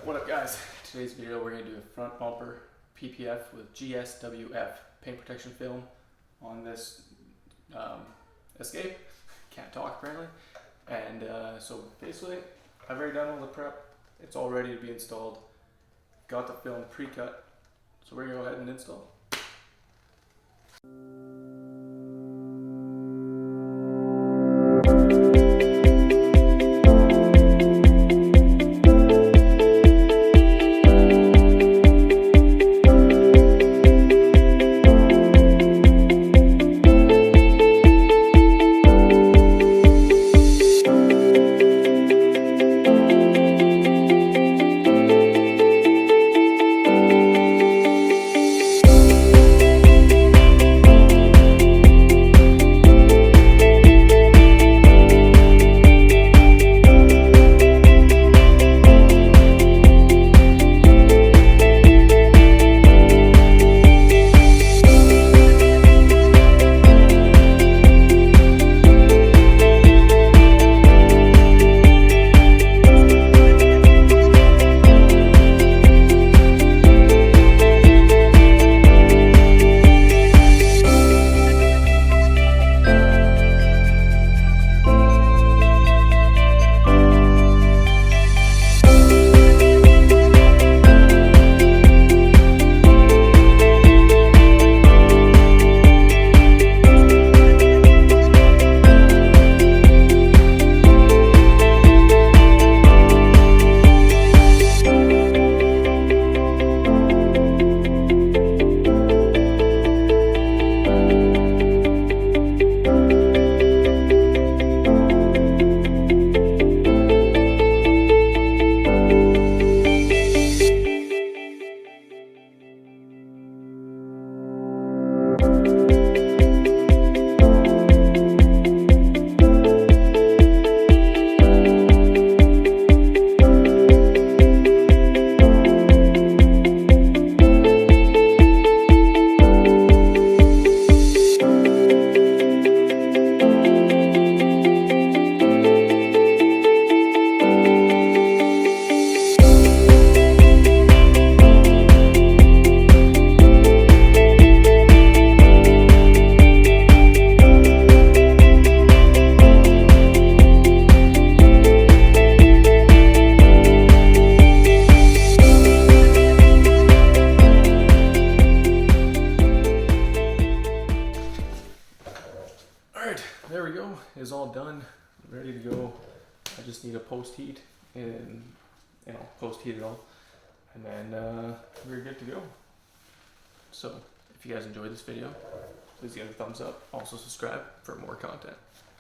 What up guys? Today's video we're going to do a front bumper PPF with GSWF paint protection film on this Escape. Can't talk apparently. And so basically I've already done all the prep. It's all ready to be installed. Got the film pre-cut. So we're going to go ahead and install. Alright, there we go. It's all done, ready to go. I just need a post heat and post heat it all, and then we're good to go. So if you guys enjoyed this video, please give it a thumbs up. Also subscribe for more content.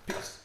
Peace.